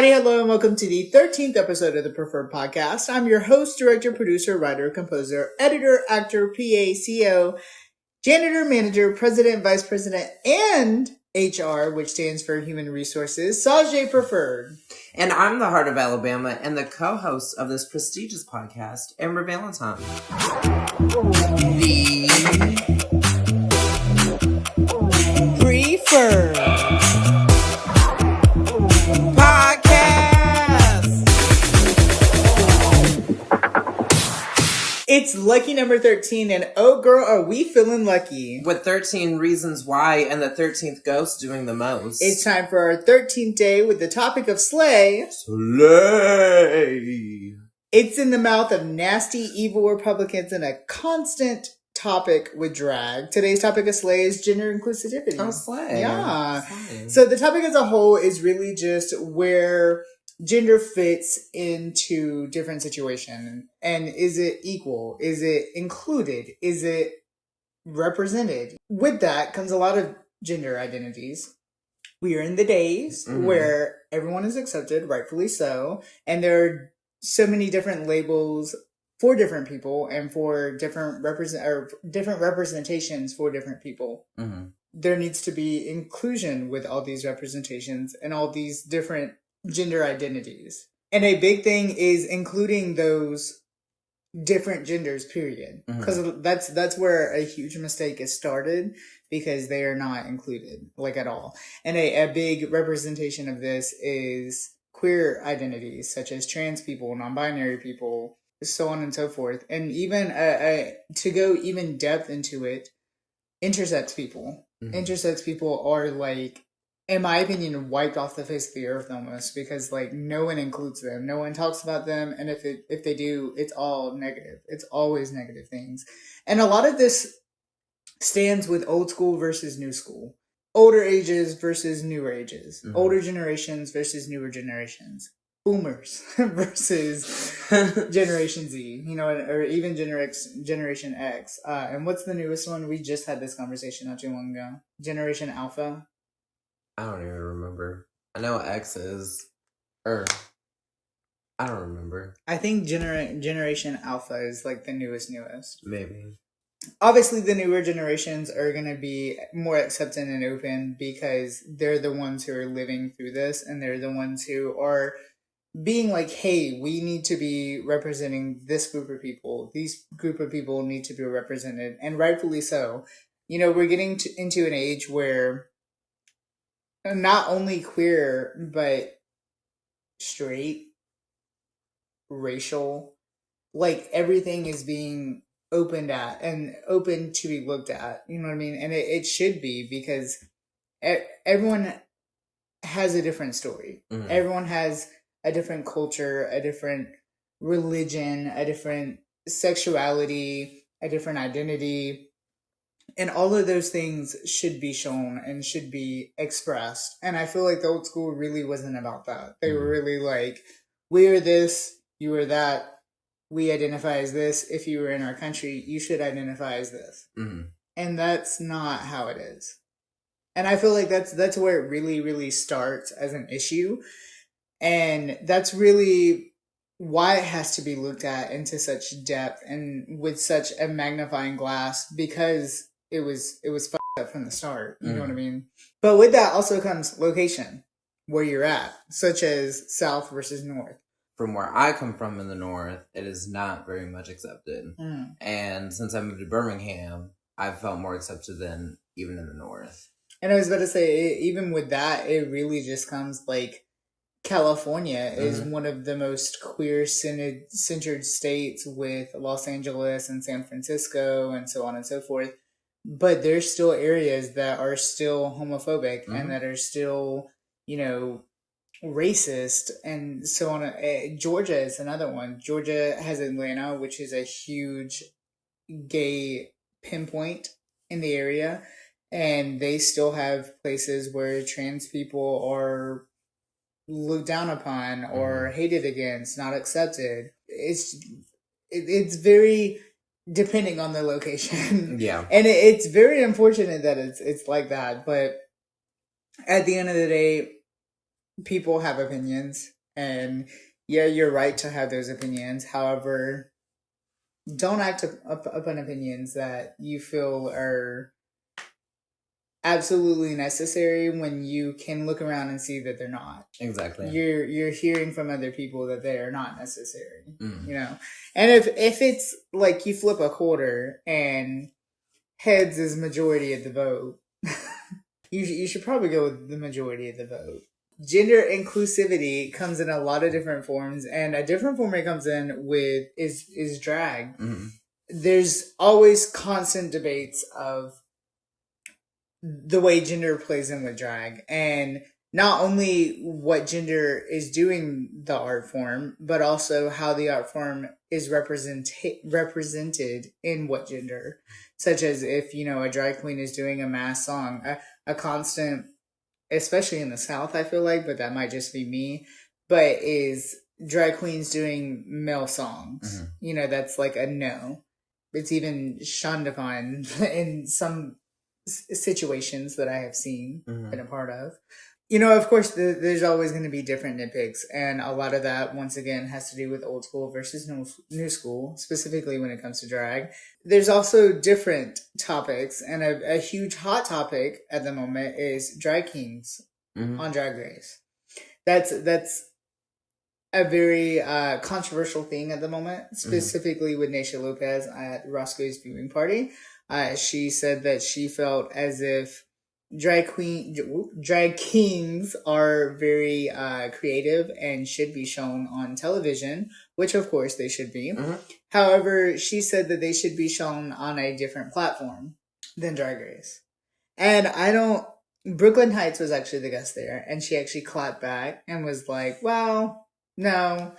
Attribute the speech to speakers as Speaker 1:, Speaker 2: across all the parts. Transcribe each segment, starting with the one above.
Speaker 1: Howdy, hello, and welcome to the 13th episode of the Preferred Podcast. I'm your host, director, producer, writer, composer, editor, actor, PA, CO, janitor, manager, president, vice president, and HR, which stands for Human Resources, Sajay Preferred.
Speaker 2: And I'm the Heart of Alabama and the co-host of this prestigious podcast, Amber Valentine.
Speaker 1: The Preferred It's lucky number 13, and oh girl, are we feeling lucky.
Speaker 2: With 13 reasons why and the 13th ghost doing the most.
Speaker 1: It's time for our 13th day with the topic of slay.
Speaker 2: Slay!
Speaker 1: It's in the mouth of nasty, evil Republicans and a constant topic with drag. Today's topic of slay is gender inclusivity.
Speaker 2: Oh, slay.
Speaker 1: Yeah.
Speaker 2: Slay.
Speaker 1: So the topic as a whole is really just where gender fits into different situations. And is it equal? Is it included? Is it represented? With that comes a lot of gender identities. We are in the days where everyone is accepted, rightfully so. And there are so many different labels for different people and for different representations for different people.
Speaker 2: Mm-hmm.
Speaker 1: There needs to be inclusion with all these representations and all these different gender identities. And a big thing is including those different genders, period. Because that's where a huge mistake is started, because they are not included, like, at all. And a big representation of this is queer identities, such as trans people, non-binary people, so on and so forth. And even to go even depth into it, intersex people. Intersex people are, like, in my opinion, wiped off the face of the earth almost, because, like, no one includes them. No one talks about them. And if they do, it's all negative. It's always negative things. And a lot of this stands with old school versus new school. Older ages versus newer ages. Older generations versus newer generations. Boomers versus Generation Z, or even Generation X. And what's the newest one? We just had this conversation not too long ago. Generation Alpha.
Speaker 2: I don't even remember. I know X is, I don't remember.
Speaker 1: I think Generation Alpha is, like, the newest.
Speaker 2: Maybe.
Speaker 1: Obviously, the newer generations are going to be more accepting and open because they're the ones who are living through this, and they're the ones who are being like, hey, we need to be representing this group of people. These group of people need to be represented, and rightfully so. We're getting into an age where not only queer, but straight, racial, like, everything is being opened at and open to be looked at. You know what I mean? And it should be, because everyone has a different story. Everyone has a different culture, a different religion, a different sexuality, a different identity. And all of those things should be shown and should be expressed. And I feel like the old school really wasn't about that. They were really like, we are this, you are that, we identify as this. If you were in our country, you should identify as this. And that's not how it is. And I feel like that's where it really, really starts as an issue. And that's really why it has to be looked at into such depth and with such a magnifying glass, because it was fucked up from the start. You know what I mean? But with that also comes location, where you're at, such as South versus North.
Speaker 2: From where I come from in the North, it is not very much accepted. And since I moved to Birmingham, I've felt more accepted than even in the North. And
Speaker 1: I was about to say, even with that, it really just comes, like, California is one of the most queer-centered states, with Los Angeles and San Francisco and so on and so forth. But there's still areas that are still homophobic and that are still, racist and so on. Georgia is another one. Georgia has Atlanta, which is a huge gay pinpoint in the area. And they still have places where trans people are looked down upon or hated against, not accepted. It's very depending on the location.
Speaker 2: Yeah.
Speaker 1: And it's very unfortunate that it's like that. But at the end of the day, people have opinions, and yeah, you're right to have those opinions. However, don't act upon opinions that you feel are absolutely necessary when you can look around and see that they're not.
Speaker 2: Exactly.
Speaker 1: You're hearing from other people that they are not necessary. You know, and if it's like you flip a quarter and heads is majority of the vote, you should probably go with the majority of the vote. Gender inclusivity comes in a lot of different forms, and a different form it comes in with is drag. There's always constant debates of the way gender plays in with drag, and not only what gender is doing the art form, but also how the art form is represented in what gender. Such as if, you know, a drag queen is doing a mass song, a constant, especially in the South, I feel like, but that might just be me, but is drag queens doing male songs. You know, that's like a no. It's even shunned upon in some situations that I have seen, been a part of. You know, of course, there's always going to be different nitpicks, and a lot of that, once again, has to do with old school versus new school, specifically when it comes to drag. There's also different topics, and a huge hot topic at the moment is drag kings on Drag Race. That's a very controversial thing at the moment, specifically with Naysha Lopez at Roscoe's viewing party. She said that she felt as if drag kings are very creative and should be shown on television, which of course they should be. However, she said that they should be shown on a different platform than Drag Race. And Brooklyn Heights was actually the guest there, and she actually clapped back and was like, well, no.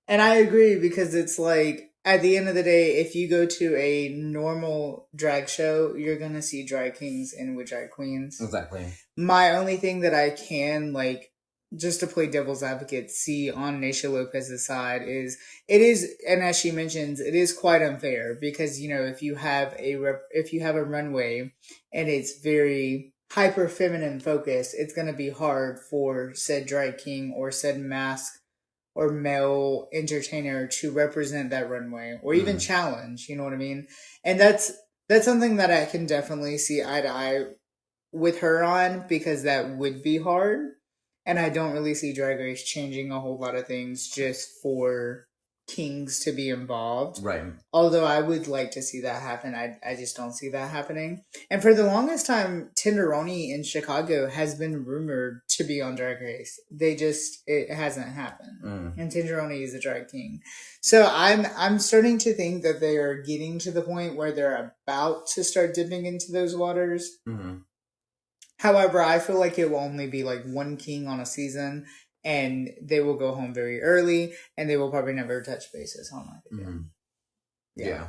Speaker 1: And I agree, because it's like, at the end of the day, if you go to a normal drag show, you're going to see drag kings and with drag queens.
Speaker 2: Exactly.
Speaker 1: My only thing that I can, like, just to play devil's advocate, see on Naysha Lopez's side is, it is, and as she mentions, it is quite unfair, because, you know, if you have a runway and it's very hyper feminine focused, it's going to be hard for said drag king or said mask or male entertainer to represent that runway, or even challenge, you know what I mean? And that's something that I can definitely see eye to eye with her on, because that would be hard. And I don't really see Drag Race changing a whole lot of things just for kings to be involved.
Speaker 2: Right.
Speaker 1: Although I would like to see that happen. I just don't see that happening. And for the longest time, Tenderoni in Chicago has been rumored to be on Drag Race. It hasn't happened. And Tenderoni is a drag king. So I'm starting to think that they are getting to the point where they're about to start dipping into those waters. However, I feel like it will only be like one king on a season, and they will go home very early, and they will probably never touch bases on that again. Yeah.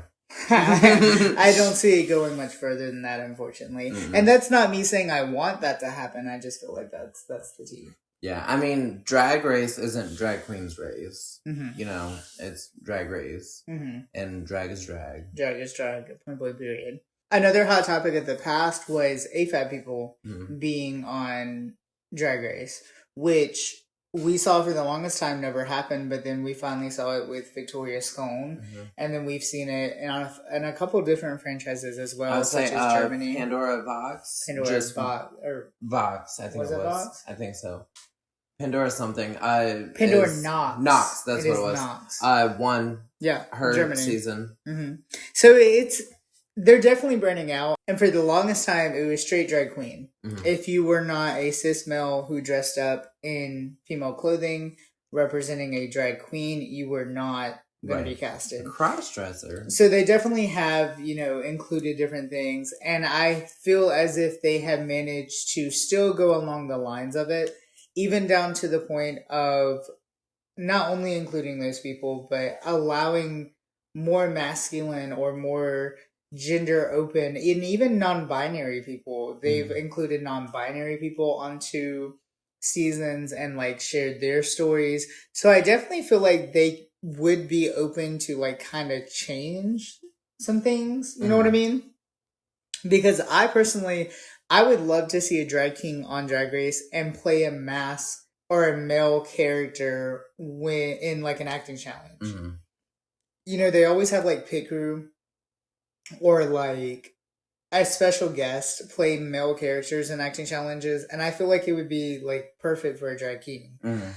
Speaker 1: I don't see it going much further than that, unfortunately. And that's not me saying I want that to happen. I just feel like that's the tea.
Speaker 2: Yeah, I mean, Drag Race isn't Drag Queen's race. You know, it's Drag Race. And drag is drag.
Speaker 1: Drag is drag, point blank period. Another hot topic of the past was AFAB people being on Drag Race, which we saw for the longest time never happened, but then we finally saw it with Victoria Scone, and then we've seen it in a couple different franchises as well, such as Germany.
Speaker 2: Pandora Vox. Vox, I think it was. Vox? I think so. Pandora something.
Speaker 1: Pandora Knox.
Speaker 2: Knox, that's what it was.
Speaker 1: Knox.
Speaker 2: Won her
Speaker 1: Germany.
Speaker 2: season.
Speaker 1: So they're definitely branding out. And for the longest time, it was straight drag queen. If you were not a cis male who dressed up in female clothing representing a drag queen, you were not going to be casted.
Speaker 2: Cross-dresser.
Speaker 1: So they definitely have, you know, included different things. And I feel as if they have managed to still go along the lines of it, even down to the point of not only including those people, but allowing more masculine or more gender open, and even non-binary people. They've included non-binary people onto seasons and like shared their stories. So I definitely feel like they would be open to like kind of change some things. You know what I mean? Because I would love to see a drag king on Drag Race and play a mask or a male character when in like an acting challenge.
Speaker 2: Mm-hmm.
Speaker 1: You know, they always have like pit crew or like a special guest play male characters in acting challenges, and I feel like it would be like perfect for a drag king.
Speaker 2: Mm-hmm.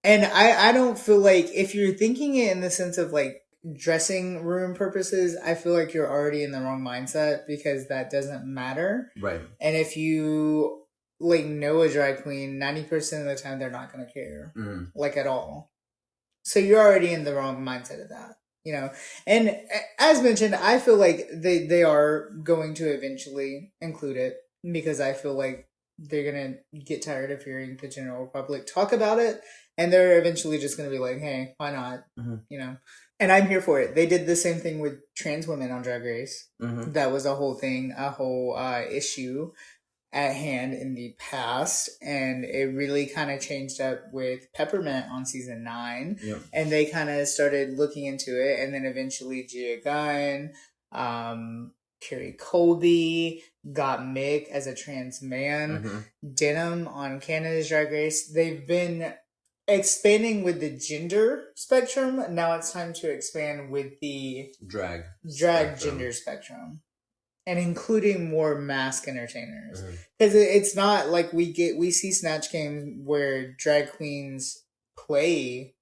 Speaker 1: And I don't feel like, if you're thinking it in the sense of like dressing room purposes, I feel like you're already in the wrong mindset, because that doesn't matter.
Speaker 2: Right.
Speaker 1: And if you like know a drag queen, 90% of the time they're not going to care, like at all. So you're already in the wrong mindset of that, you know. And as mentioned, I feel like they are going to eventually include it, because I feel like they're going to get tired of hearing the general public talk about it, and they're eventually just going to be like, hey, why not? You know. And I'm here for it. They did the same thing with trans women on Drag Race. That was a whole thing, a whole issue at hand in the past, and it really kind of changed up with Peppermint on season 9.
Speaker 2: Yep.
Speaker 1: And they kind of started looking into it, and then eventually Gia Gunn, Carrie Colby, got Mick as a trans man, Denim on Canada's Drag Race. They've been expanding with the gender spectrum. Now it's time to expand with the drag gender spectrum, and including more mask entertainers. Because it's not like we see Snatch Games where drag queens play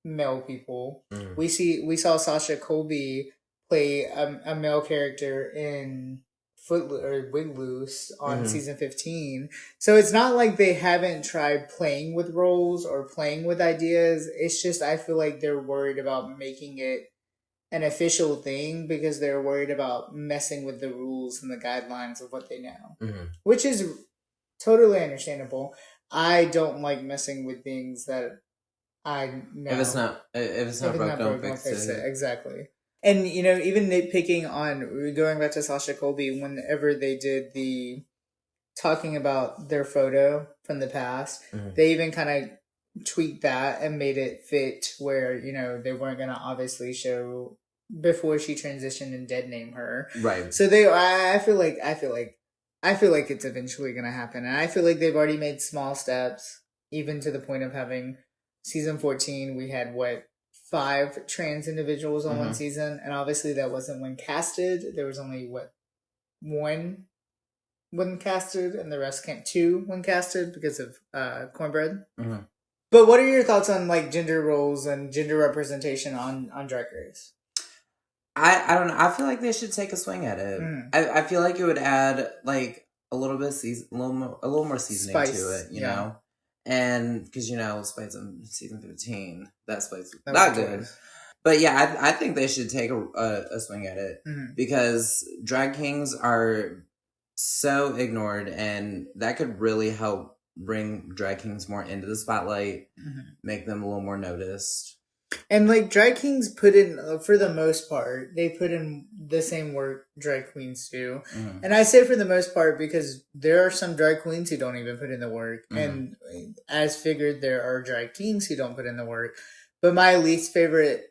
Speaker 1: male people. We saw Sasha Colby play a male character in Footloose on season 15. So it's not like they haven't tried playing with roles or playing with ideas. It's just, I feel like they're worried about making it an official thing, because they're worried about messing with the rules and the guidelines of what they know, which is totally understandable. I don't like messing with things that I know.
Speaker 2: If it's not broke, don't fix it.
Speaker 1: Exactly. And, you know, even nitpicking on, going back to Sasha Colby, whenever they did the talking about their photo from the past, they even kind of tweaked that and made it fit where, you know, they weren't going to obviously show before she transitioned and dead name her. Right. So I feel like it's eventually going to happen. And I feel like they've already made small steps, even to the point of having season 14. We had 5 trans individuals on one season, and obviously that wasn't when casted. There was only one when casted, and the rest came 2 when casted because of Cornbread. But what are your thoughts on like gender roles and gender representation on Drag Race?
Speaker 2: I don't know. I feel like they should take a swing at it. I feel like it would add like a little bit a little more seasoning to it, you know. And because, you know, Spice on season 15, that Spice was not good. But yeah, I think they should take a swing at it, because drag kings are so ignored, and that could really help bring drag kings more into the spotlight, make them a little more noticed.
Speaker 1: And like drag kings put in, for the most part, they put in the same work drag queens do. And I say for the most part because there are some drag queens who don't even put in the work. And as figured, there are drag kings who don't put in the work. But my least favorite,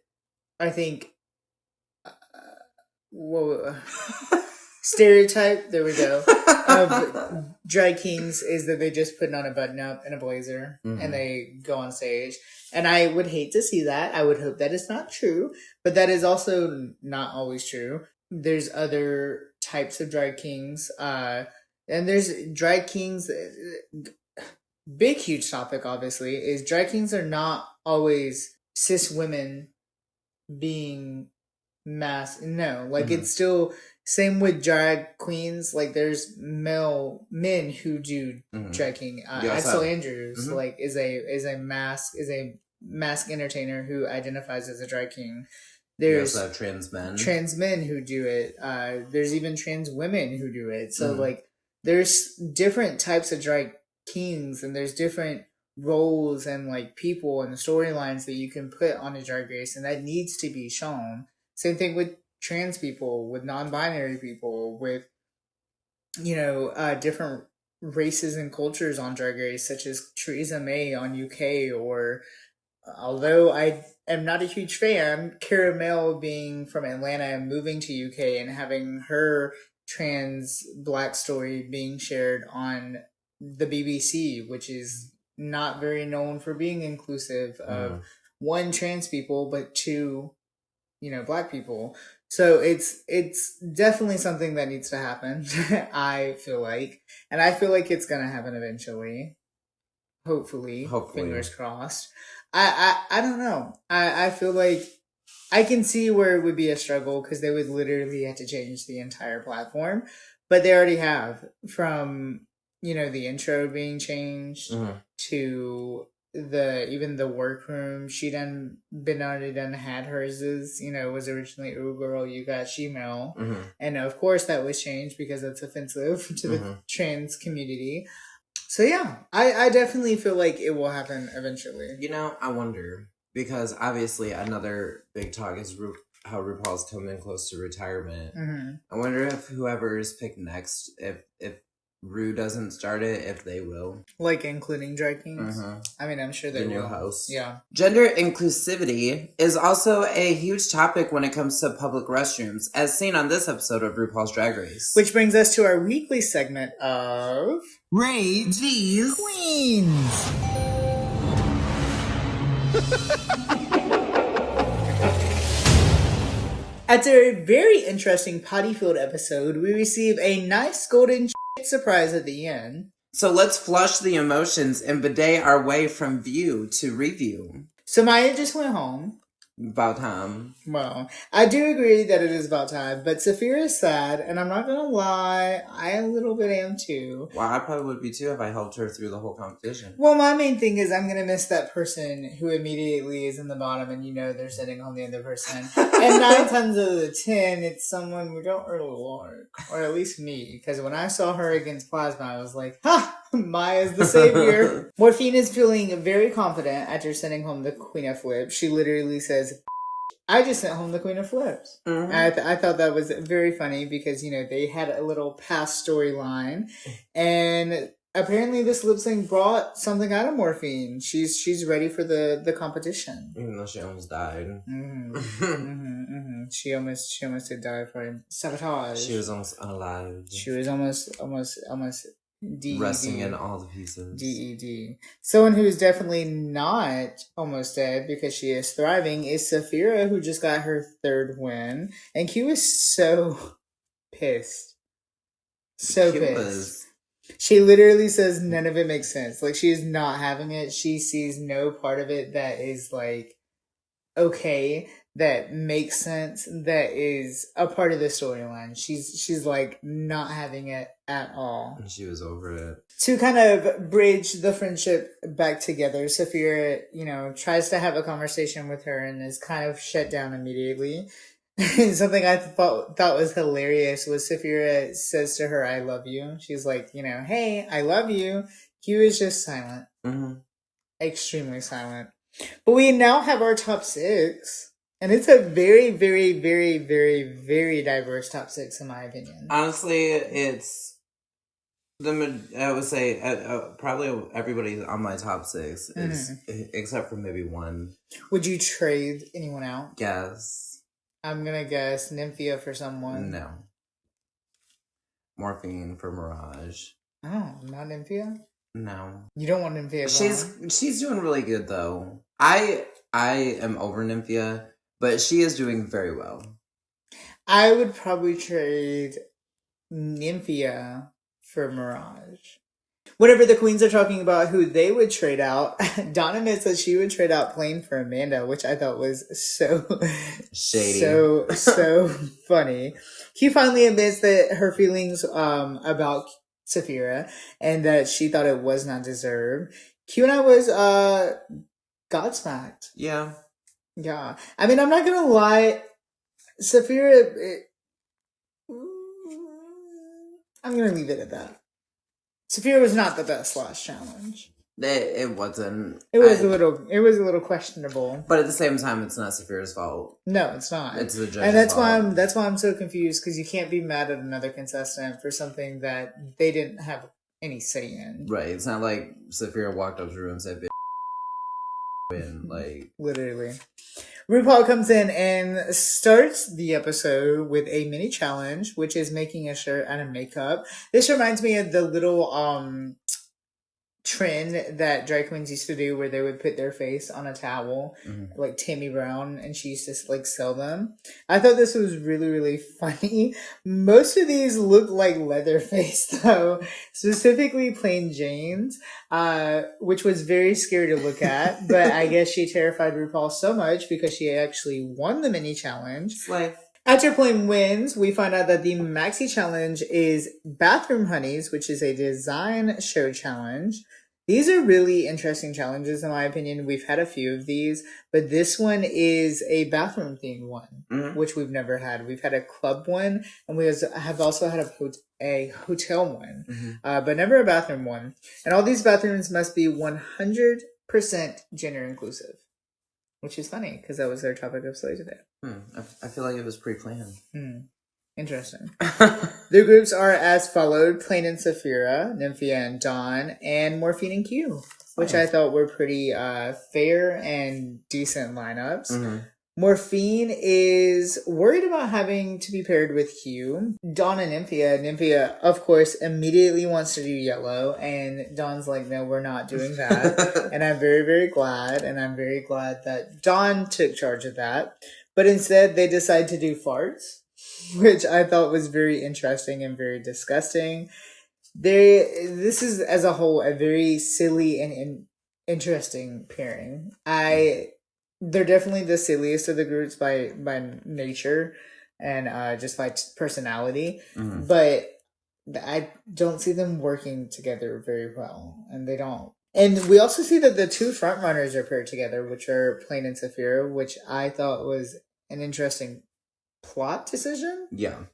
Speaker 1: I think, stereotype, there we go, of drag kings is that they just put on a button up and a blazer and they go on stage. And I would hate to see that. I would hope that is not true, but that is also not always true. There's other types of drag kings, and there's drag kings. Big, huge topic, obviously, is drag kings are not always cis women being masked. No, like it's still same with drag queens. Like there's men who do drag king. Axel Andrews like is a mask entertainer who identifies as a drag king. There's
Speaker 2: also have trans men
Speaker 1: who do it. There's even trans women who do it. So like there's different types of drag kings, and there's different roles and like people and storylines that you can put on a drag race, and that needs to be shown. Same thing with trans people, with non-binary people, with, you know, different races and cultures on Drag Race, such as Theresa May on UK, or, although I am not a huge fan, Cara Mel being from Atlanta and moving to UK and having her trans black story being shared on the BBC, which is not very known for being inclusive of one, trans people, but two, Black people. So it's definitely something that needs to happen. I feel like, and I feel like it's gonna happen eventually. Hopefully. Fingers crossed. I don't know. I feel like I can see where it would be a struggle because they would literally have to change the entire platform, but they already have, from the intro being changed to even the workroom. She already had hers is, was originally "Ooh girl, you got she-mail," and of course that was changed because that's offensive to the trans community. So yeah, I definitely feel like it will happen eventually.
Speaker 2: I wonder, because obviously another big talk is how RuPaul's coming close to retirement. I wonder if whoever is picked next, if Ru doesn't start it, if they will.
Speaker 1: Like including drag kings? I mean, I'm sure they will.
Speaker 2: The new host.
Speaker 1: Yeah.
Speaker 2: Gender inclusivity is also a huge topic when it comes to public restrooms, as seen on this episode of RuPaul's Drag Race.
Speaker 1: Which brings us to our weekly segment of...
Speaker 2: Rate These
Speaker 1: Queens! After a very interesting potty-filled episode, we receive a nice golden surprise at the end.
Speaker 2: So let's flush the emotions and bidet our way from view to review.
Speaker 1: So Maya just went home.
Speaker 2: About time.
Speaker 1: Well, I do agree that it is about time, but Saphira is sad, and I'm not gonna lie, I a little bit am too.
Speaker 2: Well, I probably would be too if I helped her through the whole competition.
Speaker 1: Well, my main thing is I'm gonna miss that person who immediately is in the bottom and they're sitting on the other person. And 9 times out of 10, it's someone we don't really like. Or at least me, because when I saw her against Plasma, I was like, ha! Maya's the savior. Morphine is feeling very confident after sending home the Queen of Flips. She literally says, I just sent home the Queen of Flips. I thought that was very funny because, they had a little past storyline. And apparently this lip sync brought something out of Morphine. She's ready for the competition.
Speaker 2: Even though she almost died.
Speaker 1: She almost did die for sabotage.
Speaker 2: She was almost unalive.
Speaker 1: She was almost DED.
Speaker 2: Resting in all the pieces.
Speaker 1: DED. Someone who is definitely not almost dead because she is thriving is Saphira, who just got her 3rd win. And Q is so pissed. So pissed. She literally says none of it makes sense. Like, she is not having it. She sees no part of it that is, like, okay, that makes sense, that is a part of the storyline. She's like not having it at all.
Speaker 2: And she was over it. To
Speaker 1: kind of bridge the friendship back together, Saphira, tries to have a conversation with her and is kind of shut down immediately. Something I thought was hilarious was Saphira says to her, I love you. She's like, hey, I love you. Q is just silent. Extremely silent. But we now have our top 6. And it's a very, very, very, very, very diverse top 6, in my opinion.
Speaker 2: Honestly, it's I would say probably everybody on my top 6 is, except for maybe one.
Speaker 1: Would you trade anyone out?
Speaker 2: Guess.
Speaker 1: I'm gonna guess Nymphia for someone.
Speaker 2: No. Morphine for Mirage.
Speaker 1: Oh, not Nymphia?
Speaker 2: No.
Speaker 1: You don't want Nymphia gone?
Speaker 2: She's doing really good though. I am over Nymphia, but she is doing very well.
Speaker 1: I would probably trade Nymphia for Mirage. Whenever the queens are talking about who they would trade out, Donna admits that she would trade out Plain for Amanda, which I thought was so
Speaker 2: shady,
Speaker 1: so funny. Q finally admits that her feelings about Saphira and that she thought it was not deserved. Q and I was godsmacked.
Speaker 2: Yeah.
Speaker 1: I mean, I'm not gonna lie, Saphira. I'm gonna leave it at that. Saphira was not the best last challenge.
Speaker 2: It wasn't.
Speaker 1: It was a little questionable.
Speaker 2: But at the same time, it's not Saphira's fault.
Speaker 1: No, it's not.
Speaker 2: It's the judge's
Speaker 1: and that's
Speaker 2: fault.
Speaker 1: why I'm so confused, because you can't be mad at another contestant for something that they didn't have any say in.
Speaker 2: Right. It's not like Saphira walked up to her and said, "Bitch," and like
Speaker 1: literally. RuPaul comes in and starts the episode with a mini challenge, which is making a shirt out of makeup. This reminds me of the little trend that drag queens used to do where they would put their face on a towel, like Tammy Brown, and she used to like sell them. I thought this was really, really funny. Most of these look like Leatherface though, specifically Plain Jane's, which was very scary to look at, but I guess she terrified RuPaul so much because she actually won the mini challenge.
Speaker 2: Like,
Speaker 1: after Plain wins, we find out that the Maxi Challenge is Bathroom Honeys, which is a design show challenge. These are really interesting challenges, in my opinion. We've had a few of these, but this one is a bathroom themed one, which we've never had. We've had a club one, and we have also had a hotel one, but never a bathroom one. And all these bathrooms must be 100% gender inclusive. Which is funny, because that was their topic of Slay today.
Speaker 2: I feel like it was pre-planned.
Speaker 1: Interesting. The groups are as followed: Plain and Saphira, Nymphia and Dawn, and Morphine and Q, which I thought were pretty fair and decent lineups. Morphine is worried about having to be paired with Q. Dawn and Nymphia, of course, immediately wants to do yellow, and Dawn's like, no, we're not doing that. And I'm very, very glad, and I'm very glad that Dawn took charge of that. But instead, they decide to do farts, which I thought was very interesting and very disgusting. This is, as a whole, a very silly and interesting pairing. They're definitely the silliest of the groups by nature and just by personality. But I don't see them working together very well. And they don't. And we also see that the two frontrunners are paired together, which are Plain and Saphira, which I thought was an interesting plot decision.
Speaker 2: Yeah.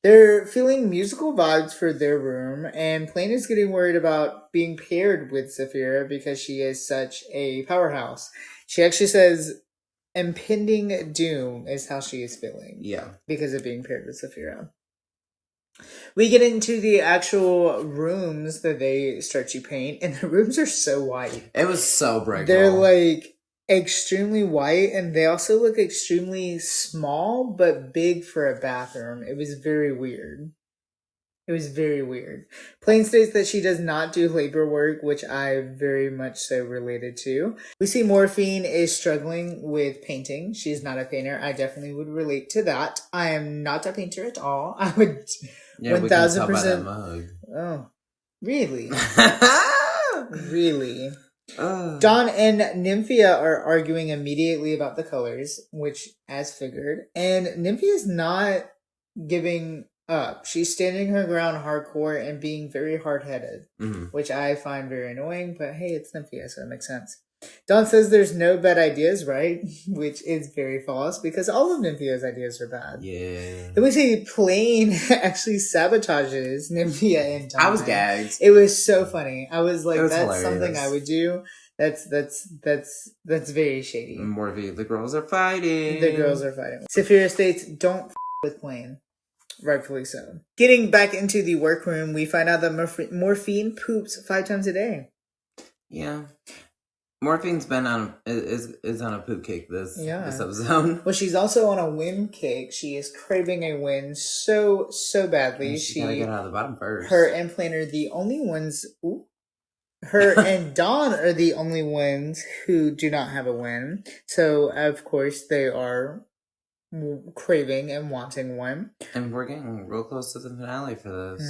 Speaker 1: They're feeling musical vibes for their room, and Plain is getting worried about being paired with Saphira because she is such a powerhouse. She actually says impending doom is how she is feeling.
Speaker 2: Yeah. Because
Speaker 1: of being paired with Saphira. We get into the actual rooms that they start to paint, and the rooms are so white.
Speaker 2: It was so bright.
Speaker 1: They're like extremely white, and they also look extremely small but big for a bathroom. It was very weird. Plain states that she does not do labor work, which I very much so related to. We see Morphine is struggling with painting. She's not a painter. I definitely would relate to that. I am not a painter at all. I would 1000%. Oh, really? Really? Dawn and Nymphia are arguing immediately about the colors, which as figured. And Nymphia is not giving up. She's standing her ground hardcore and being very hard-headed, which I find very annoying, but hey, it's Nymphia, so it makes sense. Dawn says there's no bad ideas, right? Which is very false, because all of Nymphia's ideas are bad.
Speaker 2: Yeah.
Speaker 1: Then we see Plain actually sabotages Nymphia and Dawn.
Speaker 2: I was gagged.
Speaker 1: It was so funny. I was like, that's
Speaker 2: hilarious.
Speaker 1: Something I would do. That's very shady.
Speaker 2: Morphe, the girls are fighting.
Speaker 1: Saphira states, don't with Plain. Rightfully so. Getting back into the workroom, we find out that Morphine poops 5 times a day.
Speaker 2: Yeah. Morphine's been is on a poop kick this episode.
Speaker 1: Well, she's also on a win kick. She is craving a win so badly.
Speaker 2: She gotta get out of the bottom first.
Speaker 1: Her and Plain are the only ones. Her and Dawn are the only ones who do not have a win. So of course they are craving and wanting one.
Speaker 2: And we're getting real close to the finale for this.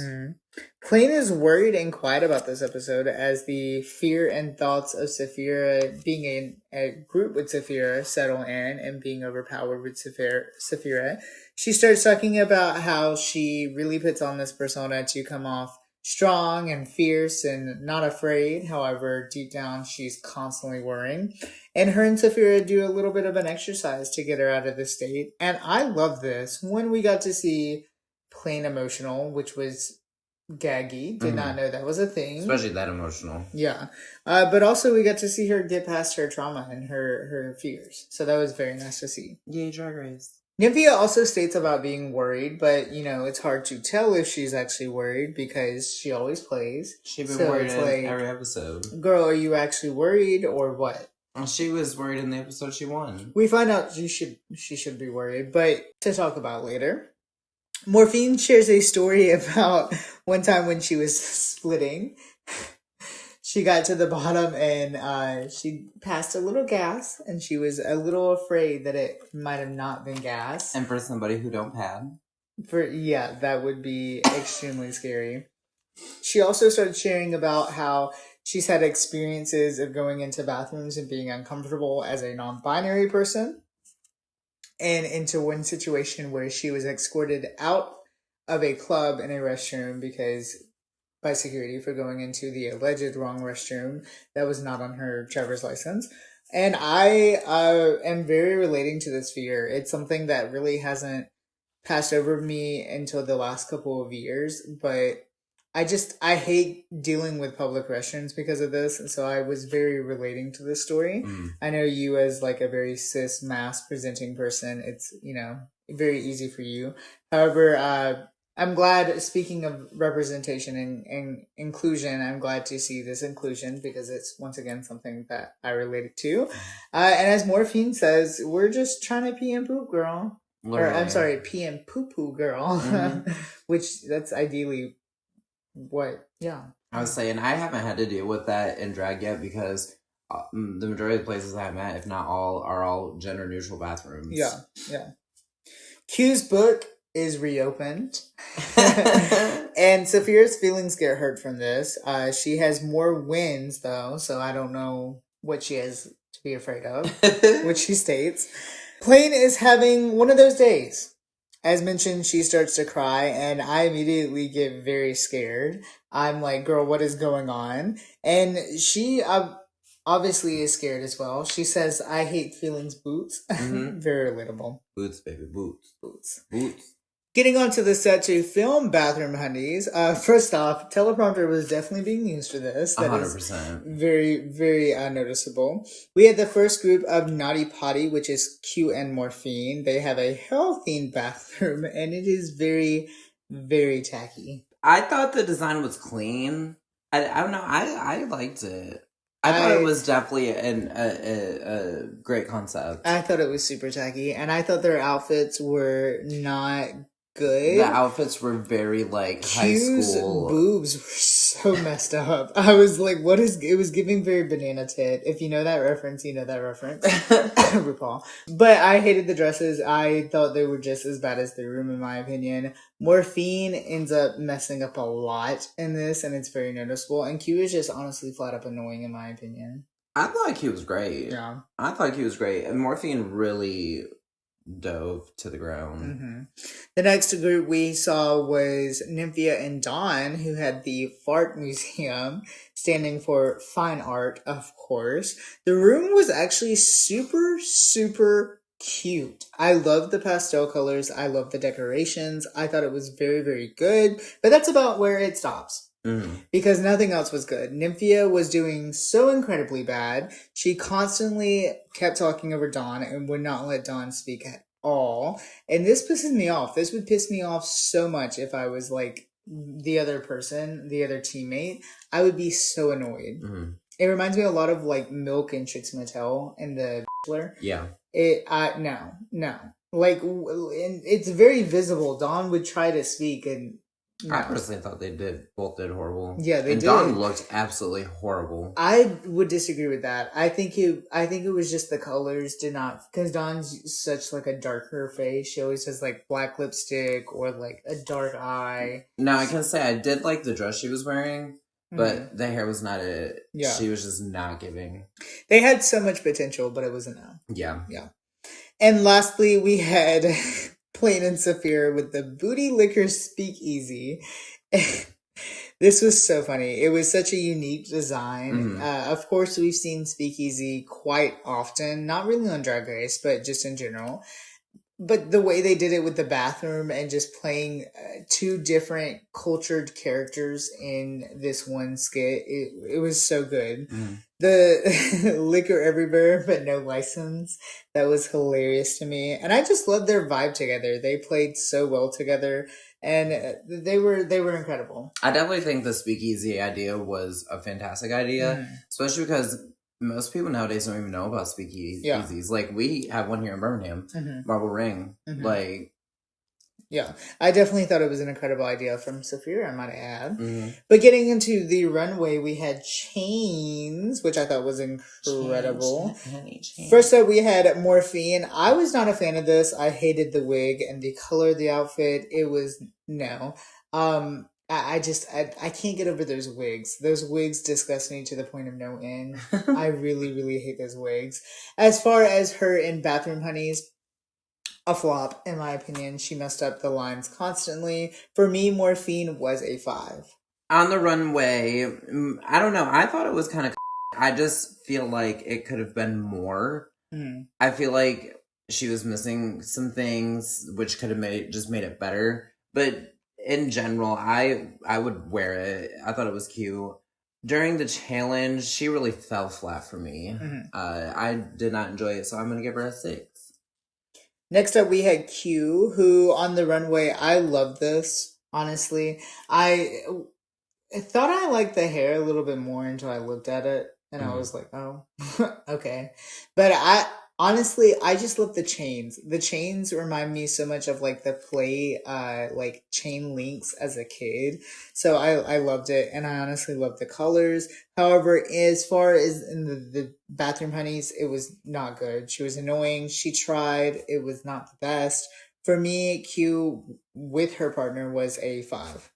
Speaker 1: Plain is worried and quiet about this episode as the fear and thoughts of Saphira being in a group with Saphira settle in and being overpowered with Saphira. She starts talking about how she really puts on this persona to come off strong and fierce and not afraid. However, deep down, she's constantly worrying. And her and Saphira do a little bit of an exercise to get her out of this state. And I love this. When we got to see Plain emotional, which was gaggy. Did not know that was a thing.
Speaker 2: Especially that emotional.
Speaker 1: Yeah. But also we got to see her get past her trauma and her fears. So that was very nice to see.
Speaker 2: Yay, Drag Race.
Speaker 1: Nymphia also states about being worried, but, it's hard to tell if she's actually worried because she always plays.
Speaker 2: She's been worried in every episode.
Speaker 1: Girl, are you actually worried or what?
Speaker 2: She was worried in the episode she won.
Speaker 1: We find out she should be worried, but to talk about later. Morphine shares a story about one time when she was splitting. she got to the bottom and she passed a little gas, and she was a little afraid that it might have not been gas.
Speaker 2: And for somebody who don't pad.
Speaker 1: That would be extremely scary. She also started sharing about how she's had experiences of going into bathrooms and being uncomfortable as a non-binary person. And into one situation where she was escorted out of a club in a restroom by security for going into the alleged wrong restroom that was not on her driver's license. And I am very relating to this fear. It's something that really hasn't passed over me until the last couple of years, but I hate dealing with public restrooms because of this, and so I was very relating to this story. I know you, as like a very cis mass presenting person, it's, very easy for you. However, I'm glad, speaking of representation and inclusion, I'm glad to see this inclusion because it's, once again, something that I related to. And as Morphine says, we're just trying to pee and poop, girl. Literally. Or, I'm sorry, pee and poo-poo, girl. Which, that's ideally what, yeah.
Speaker 2: I was saying, I haven't had to deal with that in drag yet because the majority of the places I'm at, if not all, are all gender-neutral bathrooms.
Speaker 1: Yeah. Q's book is reopened. And Sophia's feelings get hurt from this. She has more wins, though, so I don't know what she has to be afraid of, which she states. Plain is having one of those days. As mentioned, she starts to cry, and I immediately get very scared. I'm like, girl, what is going on? And she obviously is scared as well. She says, I hate feelings, boots. Very relatable.
Speaker 2: Boots, baby, boots.
Speaker 1: Getting onto the set to film Bathroom Honeys. First off, teleprompter was definitely being used for this. That
Speaker 2: 100%.
Speaker 1: is very, very noticeable. We had the first group of Naughty Potty, which is Q and Morphine. They have a hell-themed bathroom, and it is very, very tacky.
Speaker 2: I thought the design was clean. I don't know. I liked it. I thought it was definitely a great concept.
Speaker 1: I thought it was super tacky, and I thought their outfits were not good.
Speaker 2: The outfits were very high school.
Speaker 1: Boobs were so messed up. I was like, what is, it was giving very banana tit. If you know that reference, you know that reference. RuPaul. But I hated the dresses. I thought they were just as bad as the room, in my opinion. Morphine ends up messing up a lot in this, and it's very noticeable. And Q is just honestly flat up annoying, in my opinion.
Speaker 2: I thought Q was great.
Speaker 1: Yeah.
Speaker 2: I thought Q was great. And Morphine really dove to the ground.
Speaker 1: The next group we saw was Nymphia and Dawn, who had the Fart Museum, standing for fine art, of course. The room was actually super, super cute. I love the pastel colors. I love the decorations. I thought it was very, very good. But that's about where it stops. Because nothing else was good. Nymphia was doing so incredibly bad. She constantly kept talking over Dawn and would not let Dawn speak at all. And this pisses me off. This would piss me off so much if I was like the other person, the other teammate. I would be so annoyed. It reminds me a lot of like Milk and Trix Mattel in The Bachelor.
Speaker 2: Yeah.
Speaker 1: No. Like, and it's very visible. Dawn would try to speak and no.
Speaker 2: I personally thought they both did horrible.
Speaker 1: Yeah, they did.
Speaker 2: Dawn looked absolutely horrible.
Speaker 1: I would disagree with that. I think it was just the colors did not, because Dawn's such like a darker face. She always has like black lipstick or like a dark eye.
Speaker 2: Now I can say I did like the dress she was wearing, but the hair was not it.
Speaker 1: Yeah,
Speaker 2: she was just not giving.
Speaker 1: They had so much potential, but it was a no.
Speaker 2: Yeah.
Speaker 1: And lastly, we had Plain and Saphira with the Booty Liquor Speakeasy. This was so funny. It was such a unique design. Of course, we've seen Speakeasy quite often, not really on Drag Race, but just in general. But the way they did it with the bathroom and just playing two different cultured characters in this one skit, it was so good. The liquor everywhere, but no license. That was hilarious to me. And I just loved their vibe together. They played so well together. And they were incredible.
Speaker 2: I definitely think the speakeasy idea was a fantastic idea, especially because most people nowadays don't even know about speakeasies. Like, we have one here in Birmingham, Marble Ring. Like,
Speaker 1: Yeah, I definitely thought it was an incredible idea from Sophia, I might add.
Speaker 2: Mm-hmm.
Speaker 1: But getting into the runway, we had chains, which I thought was incredible.
Speaker 2: Chain.
Speaker 1: First up, we had Morphine. I was not a fan of this. I hated the wig and the color of the outfit. It was no. I can't get over those wigs. Those wigs disgust me to the point of no end. I really, really hate those wigs. As far as her in Bathroom Honeys, a flop, in my opinion. She messed up the lines constantly. For me, Morphine was a 5.
Speaker 2: On the runway, I don't know. I thought it was kind of. I just feel like it could have been more.
Speaker 1: Mm-hmm.
Speaker 2: I feel like she was missing some things, which could have made it better. But in general, I would wear it. I thought it was cute. During the challenge, she really fell flat for me.
Speaker 1: Mm-hmm.
Speaker 2: I did not enjoy it, so I'm gonna give her a 6.
Speaker 1: Next up, we had Q, who on the runway, I love this, honestly. I thought I liked the hair a little bit more until I looked at it, and I was like, oh, okay. But honestly, I just love the chains. The chains remind me so much of like the play, like chain links as a kid. So I loved it, and I honestly loved the colors. However, as far as in the Bathroom Honeys, it was not good. She was annoying. She tried. It was not the best. For me, Q with her partner was a 5.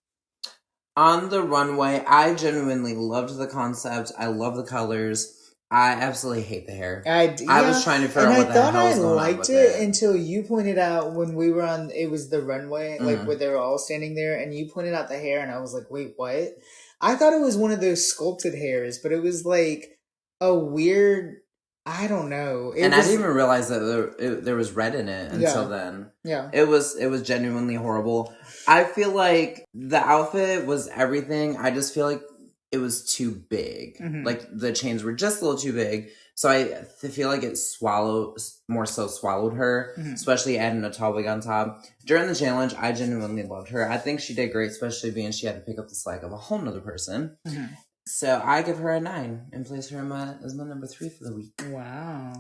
Speaker 2: On the runway, I genuinely loved the concept. I love the colors. I absolutely hate the hair. I was trying to figure out what the hell was going on with it.
Speaker 1: I thought I liked it until you pointed out when we were on, it was the runway, like where they were all standing there, and you pointed out the hair, and I was like, wait, what? I thought it was one of those sculpted hairs, but it was like a weird, I don't know.
Speaker 2: I didn't even realize that there was red in it until then.
Speaker 1: Yeah.
Speaker 2: It was genuinely horrible. I feel like the outfit was everything. I just feel like it was too big. Mm-hmm. Like the chains were just a little too big. So I feel like it swallowed her, especially adding a tall wig on top. During the challenge, I genuinely loved her. I think she did great, especially being she had to pick up the slack of a whole nother person. Mm-hmm. So I give her a 9 and place her as my number 3 for the week.
Speaker 1: Wow.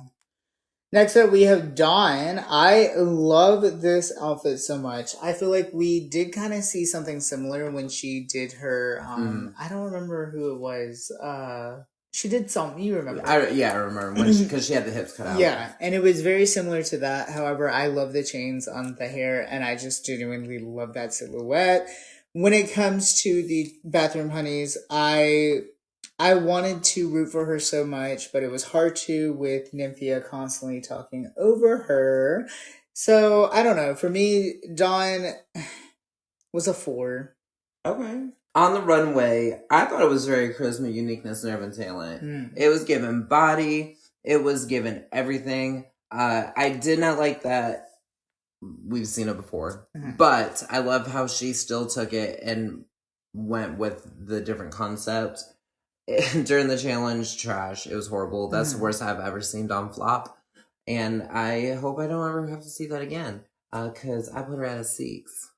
Speaker 1: Next up, we have Dawn. I love this outfit so much. I feel like we did kind of see something similar when she did her, I don't remember who it was. She did something, you remember.
Speaker 2: I remember, because she had the hips cut out.
Speaker 1: Yeah, and it was very similar to that. However, I love the chains on the hair, and I just genuinely love that silhouette. When it comes to the Bathroom Honeys, I wanted to root for her so much, but it was hard to with Nymphia constantly talking over her. So, I don't know. For me, Dawn was a 4.
Speaker 2: Okay. On the runway, I thought it was very charisma, uniqueness, nerve, and talent. It was given body. It was given everything. I did not like that we've seen it before. But I love how she still took it and went with the different concepts. During the challenge, trash. It was horrible. That's the worst I've ever seen Dawn flop. And I hope I don't ever have to see that again. Because I put her at a 6.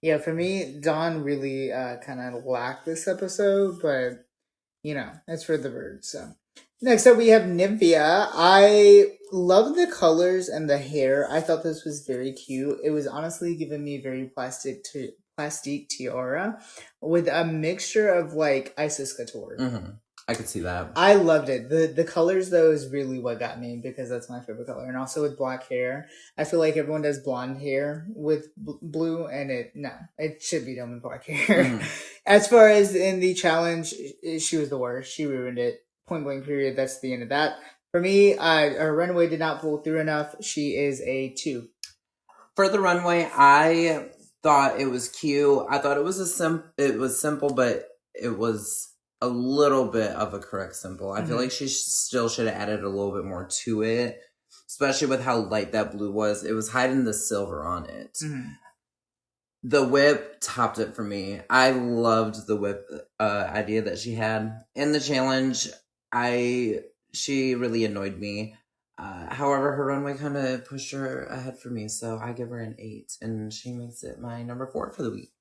Speaker 1: Yeah, for me, Dawn really kind of lacked this episode. But, it's for the birds. So. Next up, we have Nymphia. I love the colors and the hair. I thought this was very cute. It was honestly giving me very plastic tiara with a mixture of like Isis Couture.
Speaker 2: I could see that.
Speaker 1: I loved it. The colors though is really what got me because that's my favorite color, and also with black hair. I feel like everyone does blonde hair with blue, and it should be done with black hair. As far as in the challenge, she was the worst. She ruined it. Point blank period. That's the end of that. For me, her runway did not pull through enough. She is a 2.
Speaker 2: For the runway, I thought it was cute. I thought it was simple, but it was a little bit of a correct simple. I feel like she still should have added a little bit more to it, especially with how light that blue was. It was hiding the silver on it. The whip topped it for me. I loved the whip idea that she had in the challenge. She really annoyed me. However, her runway kind of pushed her ahead for me, so I give her an 8, and she makes it my number 4 for the week.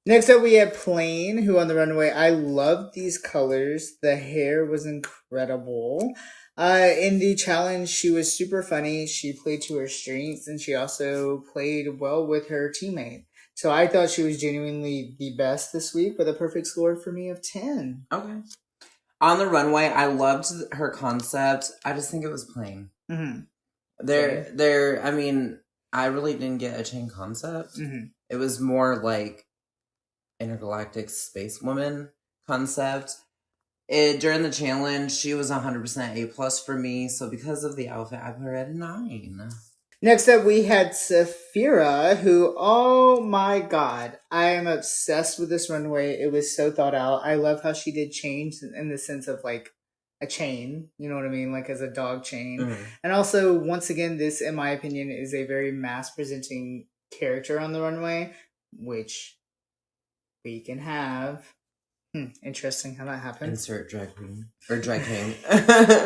Speaker 1: Next up, we have Plain, who on the runway. I loved these colors. The hair was incredible. In the challenge, she was super funny. She played to her strengths, and she also played well with her teammate. So I thought she was genuinely the best this week with a perfect score for me of 10.
Speaker 2: Okay. On the runway, I loved her concept. I just think it was plain.
Speaker 1: Mm-hmm.
Speaker 2: I mean, I really didn't get a chain concept.
Speaker 1: Mm-hmm.
Speaker 2: It was more like intergalactic space woman concept. During the challenge, she was 100% A+ for me. So because of the outfit, I put her at a 9.
Speaker 1: Next up, we had Saphira, who, oh my god, I am obsessed with this runway. It was so thought out. I love how she did change in the sense of like a chain, you know what I mean? Like as a dog chain. Mm-hmm. And also, once again, this, in my opinion, is a very mass-presenting character on the runway, which we can have. Interesting how that happened.
Speaker 2: Insert drag queen. Or drag king.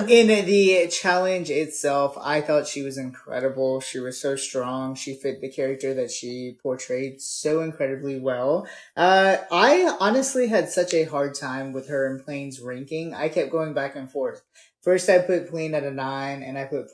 Speaker 1: In the challenge itself, I thought she was incredible. She was so strong. She fit the character that she portrayed so incredibly well. I honestly had such a hard time with her and Plain's ranking. I kept going back and forth. First, I put Plain at a 9, and I put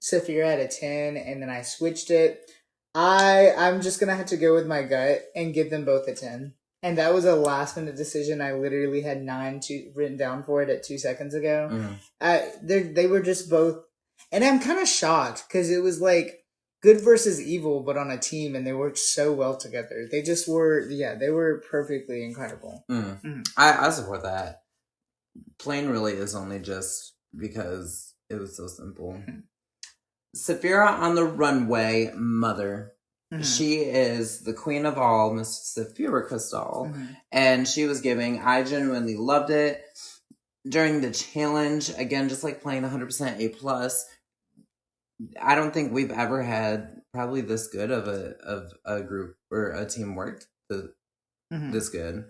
Speaker 1: Saphira at a 10, and then I switched it. I'm just gonna have to go with my gut and give them both a 10. And that was a last minute decision. I literally had 9 written down for it at 2 seconds ago. Mm. They were just both, and I'm kind of shocked because it was like good versus evil, but on a team, and they worked so well together. They just were, they were perfectly incredible.
Speaker 2: Mm. Mm. I support that. Plain really is only just because it was so simple. Mm-hmm. Saphira on the runway, mother. Mm-hmm. She is the queen of all, Miss Saphira Crystal. Mm-hmm. And she was giving. I genuinely loved it. During the challenge, again, just like playing 100% A+. I don't think we've ever had probably this good of a group or a team worked this good.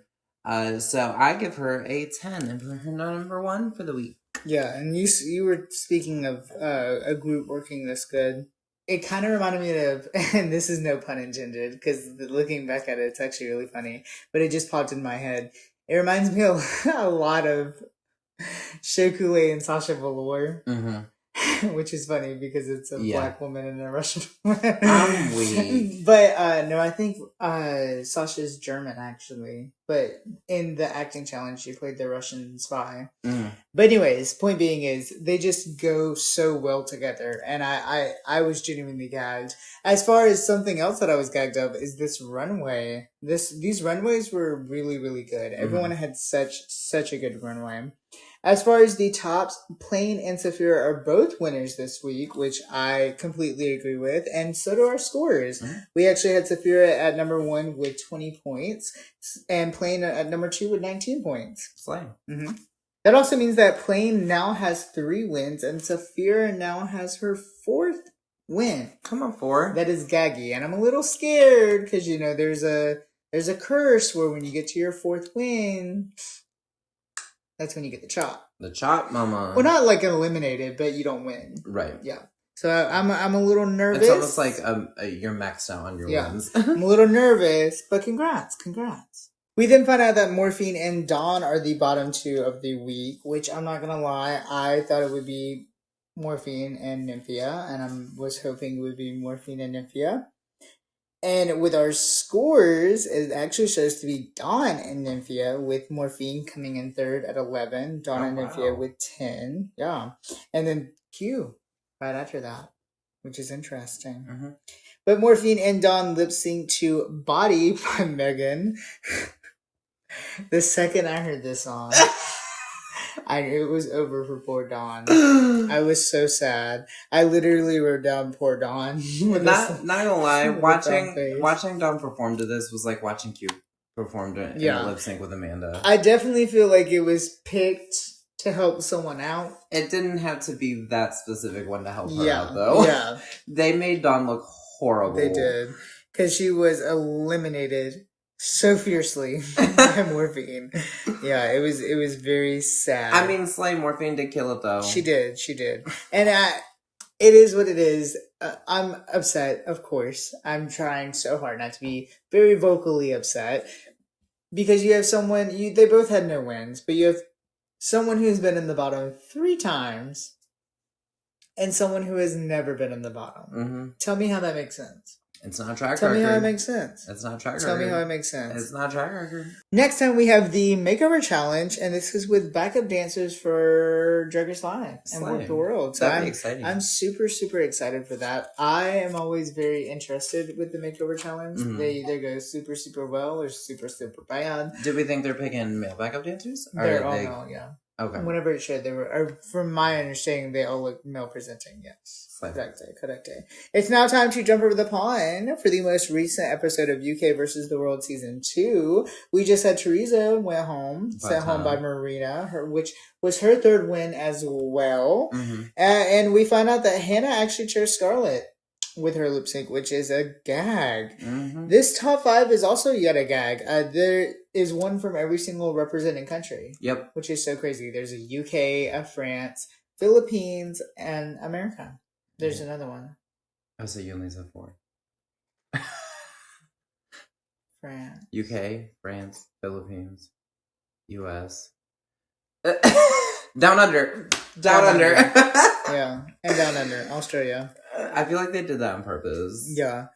Speaker 2: So I give her a 10 and put her number 1 for the week.
Speaker 1: Yeah, and you were speaking of a group working this good. It kind of reminded me of, and this is no pun intended, because looking back at it, it's actually really funny, but it just popped in my head. It reminds me a lot of Shokule and Sasha Velour, which is funny because it's a black woman and a Russian woman. I'm weak. But no, I think Sasha's German, actually. But in the acting challenge, she played the Russian spy. Mm. But anyways, point being is they just go so well together, and I was genuinely gagged. As far as something else that I was gagged of is this runway. These runways were really, really good. Everyone had such a good runway. As far as the tops, Plain and Saphira are both winners this week, which I completely agree with, and so do our scores. Mm-hmm. We actually had Saphira at number 1 with 20 points, and Plain at number 2 with 19 points.
Speaker 2: Slang.
Speaker 1: Mm-hmm. That also means that Plain now has 3 wins, and Saphira now has her 4th win.
Speaker 2: Come on, 4.
Speaker 1: That is gaggy, and I'm a little scared, because, there's a curse where when you get to your 4th win, that's when you get the chop.
Speaker 2: The chop, mama.
Speaker 1: Well, not like eliminated, but you don't win.
Speaker 2: Right.
Speaker 1: Yeah. So I'm a little nervous.
Speaker 2: It's almost like you're maxed out on your wins.
Speaker 1: I'm a little nervous, but congrats. We then find out that Morphine and Dawn are the bottom 2 of the week, which I'm not going to lie, I thought it would be Morphine and Nymphia, and I was hoping it would be Morphine and Nymphia. And with our scores, it actually shows to be Dawn and Nymphia, with Morphine coming in 3rd at 11, Dawn and Nymphia with 10. Yeah. And then Q right after that, which is interesting. Mm-hmm. But Morphine and Dawn lip sync to Body by Megan. The second I heard this song, I knew it was over for poor Dawn. I was so sad. I literally wrote down poor Dawn.
Speaker 2: Not gonna lie, watching Dawn perform to this was like watching Q perform to in a lip sync with Amanda.
Speaker 1: I definitely feel like it was picked to help someone out.
Speaker 2: It didn't have to be that specific one to help her out, though. Yeah. They made Dawn look horrible.
Speaker 1: They did. Because she was eliminated so fiercely by Morphine. Yeah, it was very sad.
Speaker 2: I mean, Slay Morphine did kill it, though.
Speaker 1: She did. And It is what it is. I'm upset, of course. I'm trying so hard not to be very vocally upset. Because you have someone, they both had no wins, but you have someone who's been in the bottom 3 times and someone who has never been in the bottom.
Speaker 2: Mm-hmm.
Speaker 1: Tell me how that makes sense.
Speaker 2: It's not a track record.
Speaker 1: Tell me how it makes sense.
Speaker 2: It's not a track record.
Speaker 1: Tell me how it makes sense.
Speaker 2: It's not a track record.
Speaker 1: Next time we have the makeover challenge, and this is with backup dancers for Drag Race Live and Work the World. So
Speaker 2: That'd be exciting.
Speaker 1: I'm super, super excited for that. I am always very interested with the makeover challenge. Mm-hmm. They either go super, super well or super, super bad.
Speaker 2: Do we think they're picking male backup dancers?
Speaker 1: They're all male, yeah.
Speaker 2: Okay.
Speaker 1: Whenever it showed, they were, from my understanding, they all look male presenting, yes. Correct. It's now time to jump over the pond for the most recent episode of UK versus the World Season 2. We just had Teresa went home, sent home by Marina, which was her 3rd win as well. Mm-hmm. And we found out that Hannah actually chose Scarlett with her lip sync, which is a gag. Mm-hmm. This top 5 is also yet a gag. There is one from every single representing country.
Speaker 2: Yep.
Speaker 1: Which is so crazy. There's a UK, a France, Philippines, and America. There's another one.
Speaker 2: Oh, so you only said 4.
Speaker 1: France.
Speaker 2: UK, France, Philippines, US. Down under. Down under.
Speaker 1: Yeah, and down under. Australia.
Speaker 2: I feel like they did that on purpose.
Speaker 1: Yeah.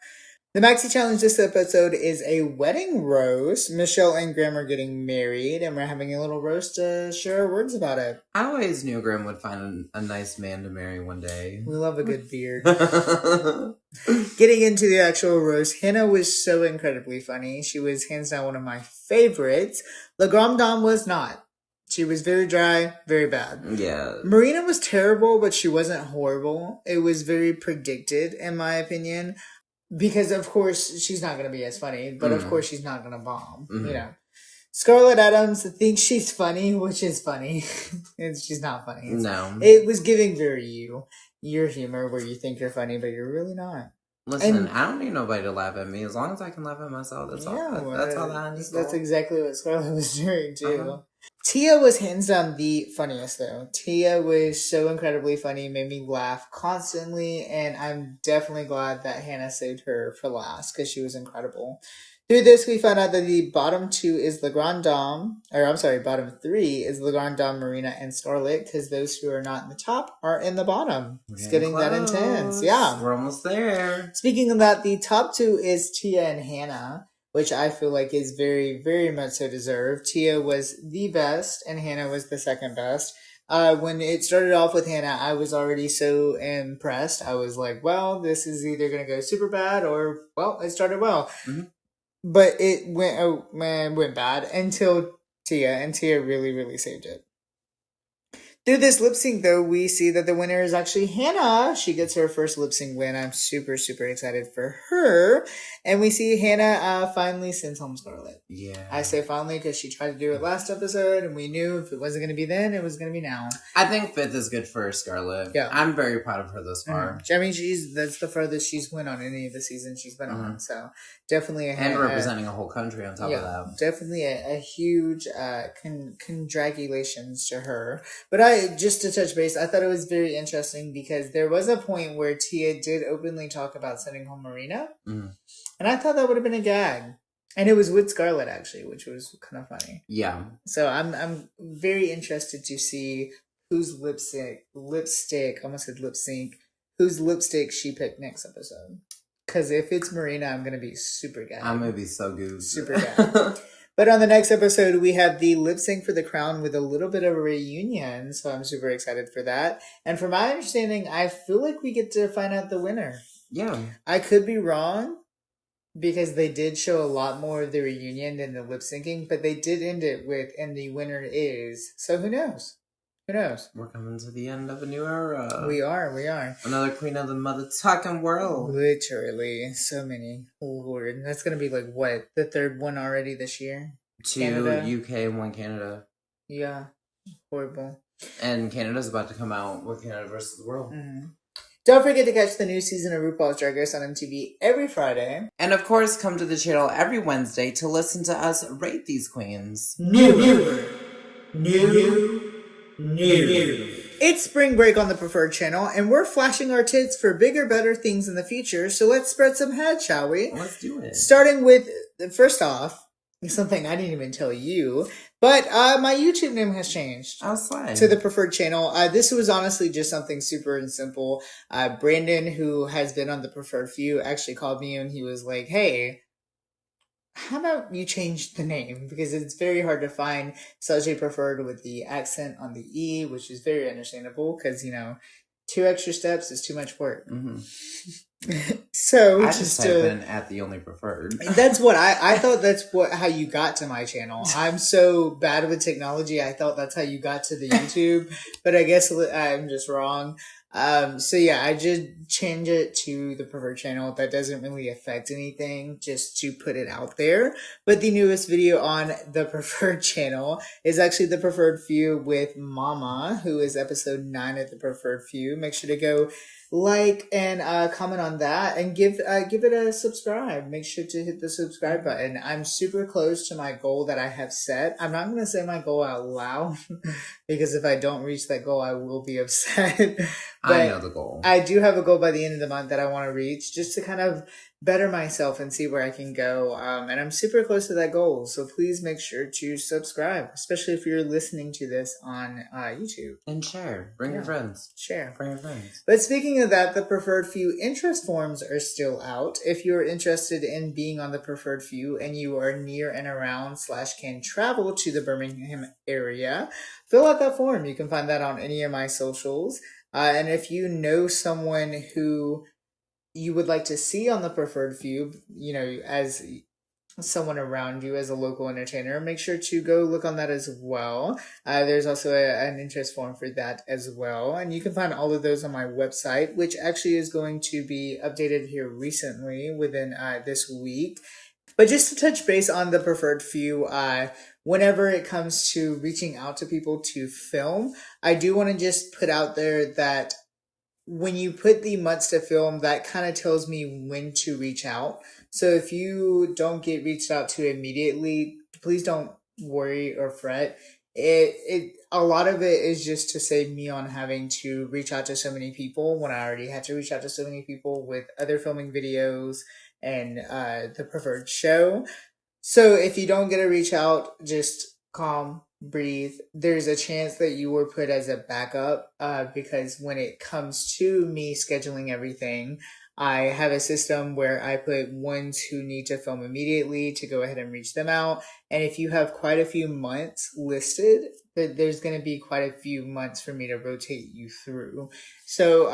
Speaker 1: The Maxi Challenge this episode is a wedding roast. Michelle and Graham are getting married, and we're having a little roast to share our words about it.
Speaker 2: I always knew Graham would find a nice man to marry one day.
Speaker 1: We love a good beard. Getting into the actual roast, Hannah was so incredibly funny. She was hands down one of my favorites. La Grande Dame was not. She was very dry, very bad.
Speaker 2: Yeah.
Speaker 1: Marina was terrible, but she wasn't horrible. It was very predicted, in my opinion. Because, of course, she's not going to be as funny, but of course she's not going to bomb, you know. Scarlett Adams thinks she's funny, which is funny. She's not funny.
Speaker 2: No.
Speaker 1: It was giving very your humor where you think you're funny, but you're really not.
Speaker 2: Listen, I don't need nobody to laugh at me. As long as I can laugh at myself, that's all. That's all that I need.
Speaker 1: That's exactly what Scarlett was doing, too. Uh-huh. Tia was hands down the funniest, though. Tia was so incredibly funny, made me laugh constantly, and I'm definitely glad that Hannah saved her for last, because she was incredible. Through this, we found out that the bottom 2 is La Grande Dame, bottom 3 is La Grande Dame, Marina, and Scarlett, because those who are not in the top are in the bottom. It's getting close. That intense. Yeah.
Speaker 2: We're almost there.
Speaker 1: Speaking of that, the top 2 is Tia and Hannah, which I feel like is very, very much so deserved. Tia was the best, and Hannah was the second best. When it started off with Hannah, I was already so impressed. I was like, well, this is either going to go super bad or, well, it started well. Mm-hmm. But it went bad until Tia, and Tia really, really saved it. Through this lip sync, though, we see that the winner is actually Hannah. She gets her first lip sync win. I'm super, super excited for her. And we see Hannah finally sends home Scarlett.
Speaker 2: Yeah.
Speaker 1: I say finally because she tried to do it last episode, and we knew if it wasn't going to be then, it was going to be now.
Speaker 2: I think 5th is good for Scarlett. Yeah. I'm very proud of her thus far.
Speaker 1: Mm-hmm. I mean, that's the farthest she's went on any of the seasons she's been on. So definitely
Speaker 2: and representing a whole country on top of that.
Speaker 1: Definitely a huge congratulations to her. But just to touch base, I thought it was very interesting because there was a point where Tia did openly talk about sending home Marina. Mm. And I thought that would have been a gag. And it was with Scarlett, actually, which was kind of funny.
Speaker 2: Yeah.
Speaker 1: So I'm very interested to see whose lipstick, almost said lip sync, whose lipstick she picked next episode. Because if it's Marina, I'm going to be super gagged.
Speaker 2: I'm going to be so good.
Speaker 1: Super gagged. But on the next episode, we have the lip sync for the crown with a little bit of a reunion. So I'm super excited for that. And from my understanding, I feel like we get to find out the winner.
Speaker 2: Yeah.
Speaker 1: I could be wrong because they did show a lot more of the reunion than the lip syncing, but they did end it with, and the winner is. So who knows? Who knows?
Speaker 2: We're coming to the end of a new era.
Speaker 1: We are.
Speaker 2: Another queen of the mother talking world.
Speaker 1: Literally. So many. Lord. That's going to be like, what? The 3rd one already this year?
Speaker 2: 2
Speaker 1: Canada?
Speaker 2: UK and 1 Canada.
Speaker 1: Yeah. Horrible.
Speaker 2: And Canada's about to come out with Canada versus the World.
Speaker 1: Mm-hmm. Don't forget to catch the new season of RuPaul's Drag Race on MTV every Friday.
Speaker 2: And of course, come to the channel every Wednesday to listen to us rate these queens.
Speaker 1: New. It's spring break on the Preferred channel, and we're flashing our tits for bigger, better things in the future, so let's spread some heads, shall we?
Speaker 2: Let's do it.
Speaker 1: Starting with, first off, something I didn't even tell you, but my YouTube name has changed to the Preferred channel. This was honestly just something super and simple. Brandon, who has been on the Preferred Few, actually called me and he was like, hey, how about you change the name? Because it's very hard to find Sajay Preferred with the accent on the E, which is very understandable because, 2 extra steps is too much work.
Speaker 2: Mm-hmm.
Speaker 1: So
Speaker 2: I just type in at the only preferred.
Speaker 1: That's what I thought. That's how you got to my channel. I'm so bad with technology. I thought that's how you got to the YouTube, but I guess I'm just wrong. So yeah, I just change it to the Preferred channel. That doesn't really affect anything, just to put it out there. But the newest video on the Preferred channel is actually the Preferred Few with Mama, who is episode 9 of the Preferred Few. Make sure to go like and comment on that and give it a subscribe. Make sure to hit the subscribe button. I'm super close to my goal that I have set. I'm not going to say my goal out loud because if I don't reach that goal, I will be upset. But
Speaker 2: I know the goal.
Speaker 1: I do have a goal by the end of the month that I want to reach just to kind of better myself and see where I can go. And I'm super close to that goal. So please make sure to subscribe, especially if you're listening to this on YouTube.
Speaker 2: And share. Bring your friends.
Speaker 1: Share.
Speaker 2: Bring your friends.
Speaker 1: But speaking of that, the Preferred Few interest forms are still out. If you're interested in being on the Preferred Few and you are near and around / can travel to the Birmingham area, fill out that form. You can find that on any of my socials. And if you know someone who you would like to see on the Preferred Few, as someone around you as a local entertainer, make sure to go look on that as well. There's also an interest form for that as well. And you can find all of those on my website, which actually is going to be updated here recently within this week. But just to touch base on the Preferred Few, whenever it comes to reaching out to people to film, I do want to just put out there that when you put the months to film, that kind of tells me when to reach out. So if you don't get reached out to immediately, please don't worry or fret. A lot of it is just to save me on having to reach out to so many people when I already had to reach out to so many people with other filming videos and the Preferred show. So if you don't get a reach out, just calm, breathe. There's a chance that you were put as a backup because when it comes to me scheduling everything, I have a system where I put ones who need to film immediately to go ahead and reach them out. And if you have quite a few months listed, there's going to be quite a few months for me to rotate you through. So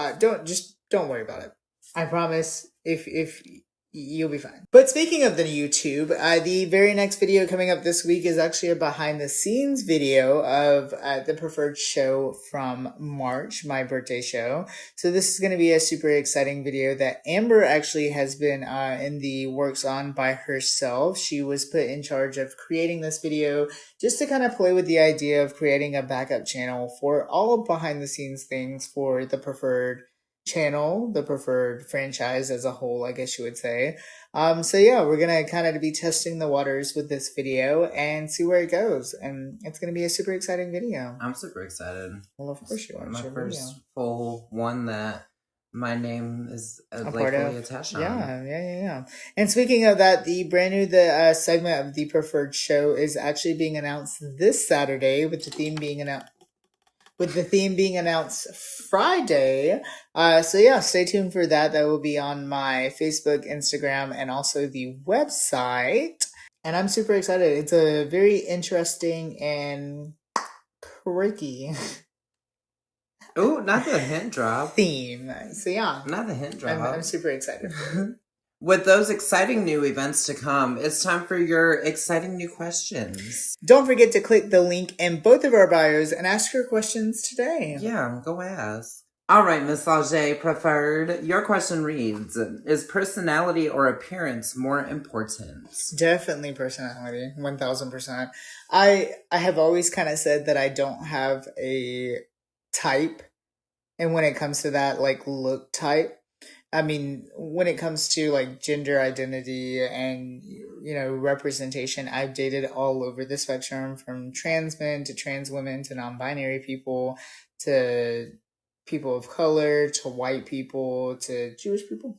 Speaker 1: don't worry about it. I promise if you'll be fine. But speaking of the YouTube, the very next video coming up this week is actually a behind the scenes video of the Preferred show from March, my birthday show. So this is going to be a super exciting video that Amber actually has been in the works on by herself. She was put in charge of creating this video just to kind of play with the idea of creating a backup channel for all of behind the scenes things for the Preferred channel, the Preferred franchise as a whole, I guess you would say. So yeah, we're gonna kind of be testing the waters with this video and see where it goes, and it's gonna be a super exciting video.
Speaker 2: I'm super excited.
Speaker 1: Well, of course you are.
Speaker 2: My first full one that my name is fully attached on.
Speaker 1: Yeah. And speaking of that, the brand new segment of the Preferred show is actually being announced this Saturday, with the theme being announced Friday. So yeah, stay tuned for that. That will be on my Facebook, Instagram, and also the website. And I'm super excited. It's a very interesting and quirky
Speaker 2: Oh, not the hint drop.
Speaker 1: theme. So yeah.
Speaker 2: Not the hint drop.
Speaker 1: I'm super excited for it.
Speaker 2: With those exciting new events to come, it's time for your exciting new questions.
Speaker 1: Don't forget to click the link in both of our bios and ask your questions today.
Speaker 2: Yeah, go ask. All right, Miss Sajay Preferred, your question reads, is personality or appearance more important?
Speaker 1: Definitely personality, 1000%. I have always kind of said that I don't have a type, and when it comes to that, like, look type. I mean, when it comes to like gender identity and, representation, I've dated all over the spectrum, from trans men to trans women to non-binary people to people of color to white people to Jewish people.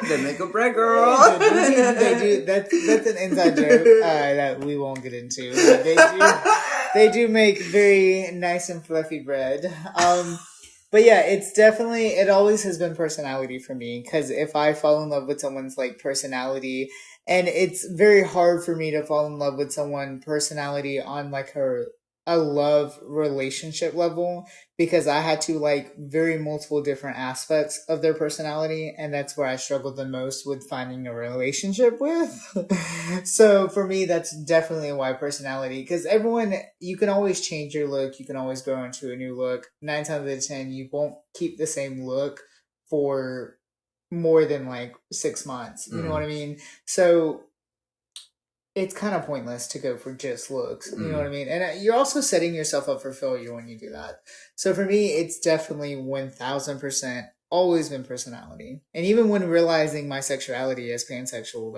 Speaker 2: They make a bread, girl.
Speaker 1: They do. That's an inside joke that we won't get into. They do make very nice and fluffy bread. But yeah, it always has been personality for me, because if I fall in love with someone's like personality, and it's very hard for me to fall in love with someone's personality on like a love relationship level, because I had to like very multiple different aspects of their personality, and that's where I struggled the most with finding a relationship with. So for me, that's definitely why personality, because you can always change your look, you can always grow into a new look. 9 times out of 10, you won't keep the same look for more than like 6 months. You know what I mean? So it's kind of pointless to go for just looks. You know what I mean? And you're also setting yourself up for failure when you do that. So for me, it's definitely 1000% always been personality. And even when realizing my sexuality as pansexual,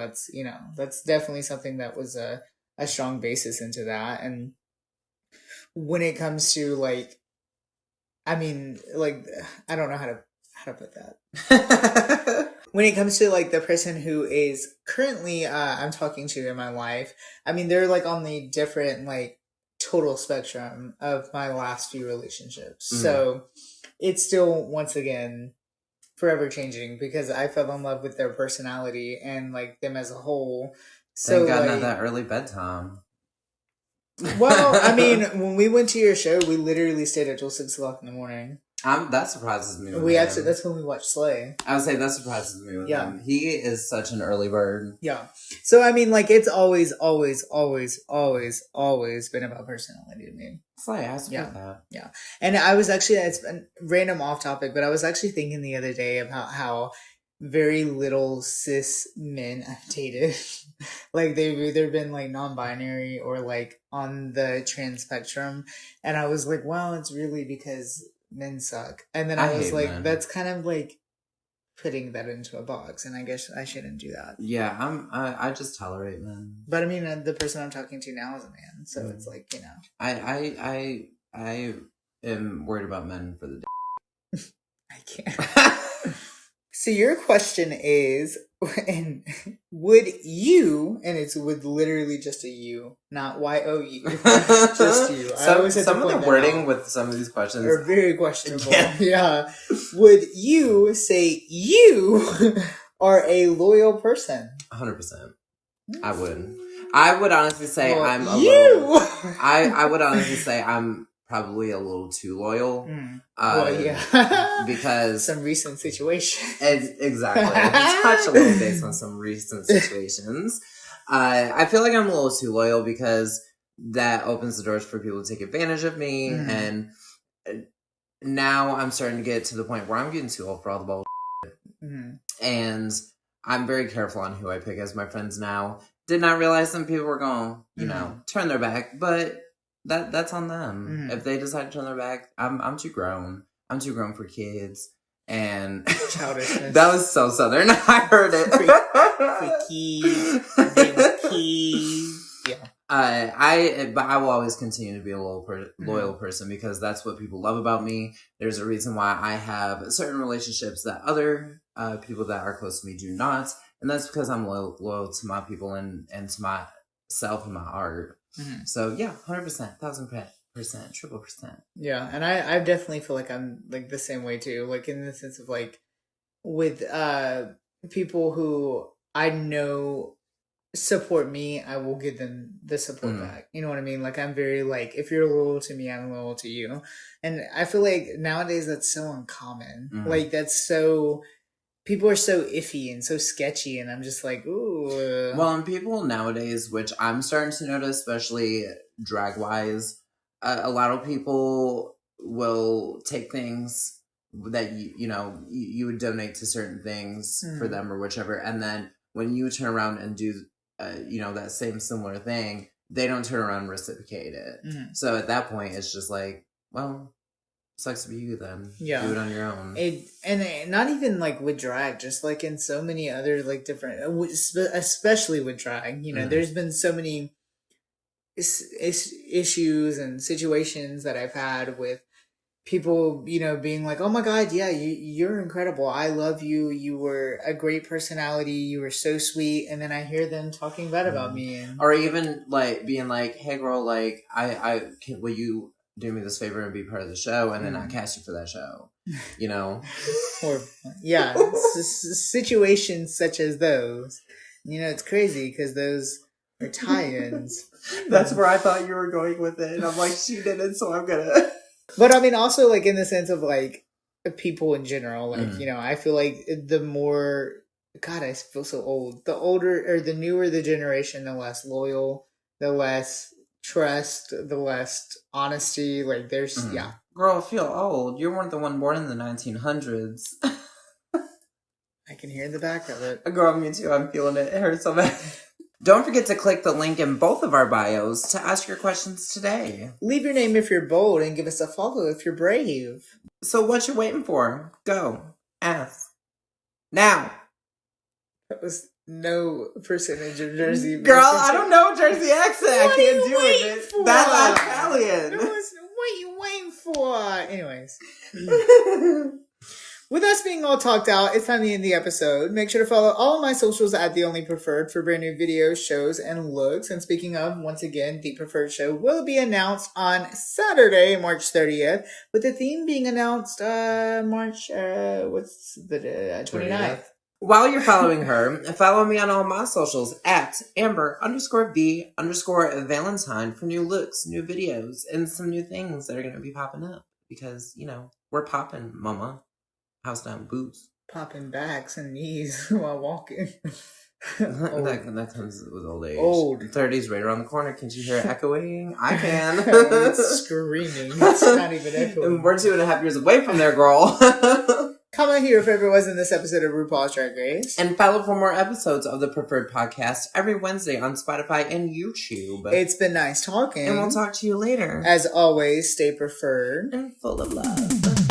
Speaker 1: that's definitely something that was a strong basis into that. And when it comes to like, I mean, like, I don't know how to put that. When it comes to like the person who is currently I'm talking to in my life, I mean, they're like on the different like total spectrum of my last few relationships. So it's still, once again, forever changing, because I fell in love with their personality and like them as a whole. So
Speaker 2: thank God,
Speaker 1: like,
Speaker 2: not that early bedtime.
Speaker 1: Well, I mean, when we went to your show, we literally stayed up till 6 o'clock in the morning.
Speaker 2: That surprises me.
Speaker 1: That's when we watched Slay.
Speaker 2: I would say that surprises me with him. He is such an early bird.
Speaker 1: Yeah. So I mean, like, it's always been about personality to me.
Speaker 2: Slay, I support that.
Speaker 1: Yeah. And I was actually, it's a random off topic, but I was actually thinking the other day about how very little cis men I've dated. Like, they've either been like non-binary or like on the trans spectrum. And I was like, wow, it's really because men suck. And then I was like, men. That's kind of like putting that into a box, and I guess I shouldn't do that.
Speaker 2: Yeah, I just tolerate men.
Speaker 1: But I mean, the person I'm talking to now is a man, so it's like,
Speaker 2: I am worried about men for the day.
Speaker 1: I can't. So your question is, and would you, and it's with literally just a U, not Y-O-U, just you.
Speaker 2: Some of the wording with some of these questions
Speaker 1: are very questionable. Yeah. Would you say you are a loyal person?
Speaker 2: 100%. I would. I would honestly say I'm a
Speaker 1: little...
Speaker 2: I would honestly say I'm probably a little too loyal. Because
Speaker 1: some recent situations.
Speaker 2: Exactly. Touch a little based on some recent situations. I feel like I'm a little too loyal, because that opens the doors for people to take advantage of me. And now I'm starting to get to the point where I'm getting too old for all the bullshit. And I'm very careful on who I pick as my friends now. Did not realize some people were going to, turn their back, but that's on them. If they decide to turn their back, I'm too grown. I'm too grown for kids. And
Speaker 1: childishness.
Speaker 2: That was so Southern. I heard it.
Speaker 1: Freaky. Yeah.
Speaker 2: But I will always continue to be a loyal person, because that's what people love about me. There's a reason why I have certain relationships that other people that are close to me do not. And that's because I'm loyal to my people and to myself and my art. So yeah, 100%, 1000%, 100%.
Speaker 1: Yeah, and I definitely feel like I'm like the same way too. Like, in the sense of like with people who I know support me, I will give them the support back. You know what I mean? Like, I'm very like, if you're loyal to me, I'm loyal to you. And I feel like nowadays that's so uncommon. Like, that's so... People are so iffy and so sketchy, and I'm just like, ooh.
Speaker 2: Well, and people nowadays, which I'm starting to notice, especially drag-wise, a lot of people will take things that you would donate to certain things for them or whichever, and then when you turn around and do that same similar thing, they don't turn around and reciprocate it. So at that point, it's just like, well, Sucks to be you then.
Speaker 1: Yeah.
Speaker 2: Do it on your own.
Speaker 1: And not even like with drag, just like in so many other like different, especially with drag, you know, there's been so many issues and situations that I've had with people, you know, being like, oh my God, yeah, you're incredible. I love you. You were a great personality. You were so sweet. And then I hear them talking bad about me.
Speaker 2: Or even like being like, hey girl, like will you do me this favor and be part of the show, and then I cast you for that show, you know?
Speaker 1: Or yeah, situations such as those, you know, it's crazy because those are tie-ins.
Speaker 2: That's where I thought you were going with it, and I'm like, she didn't, so I'm gonna.
Speaker 1: But I mean, also like in the sense of like people in general, like you know, I feel like the more, God, I feel so old. The older or the newer the generation, the less loyal, the less trust, the less honesty. Like there's yeah.
Speaker 2: Girl, I feel old. You weren't the one born in the 1900s.
Speaker 1: I can hear in the back of it.
Speaker 2: Girl, me too. I'm feeling it. It hurts so bad. Don't forget to click the link in both of our bios to ask your questions today.
Speaker 1: Leave your name if you're bold and give us a follow if you're brave.
Speaker 2: So what you waiting for? Go. Ask. Now.
Speaker 1: That was no percentage of Jersey.
Speaker 2: Girl, I don't know Jersey accent. I can't do it. That's Italian.
Speaker 1: What are you waiting for? Anyways. With us being all talked out, it's time to end the episode. Make sure to follow all of my socials at The Only Preferred for brand new videos, shows, and looks. And speaking of, once again, The Preferred Show will be announced on Saturday, March 30th, with the theme being announced March, what's the 29th.
Speaker 2: While you're following her, follow me on all my socials at Amber_V_Valentine for new looks, new videos, and some new things that are going to be popping up. Because, you know, we're popping, mama. House down boots.
Speaker 1: Popping backs and knees while walking.
Speaker 2: that comes with old age.
Speaker 1: Old.
Speaker 2: 30's right around the corner. Can't you hear it echoing? I can.
Speaker 1: It's screaming. It's not even echoing.
Speaker 2: We're 2.5 years away from there, girl.
Speaker 1: Comment here if ever was in this episode of RuPaul's Drag Race.
Speaker 2: And follow for more episodes of The Preferred Podcast every Wednesday on Spotify and YouTube.
Speaker 1: It's been nice talking.
Speaker 2: And we'll talk to you later.
Speaker 1: As always, stay preferred.
Speaker 2: And full of love.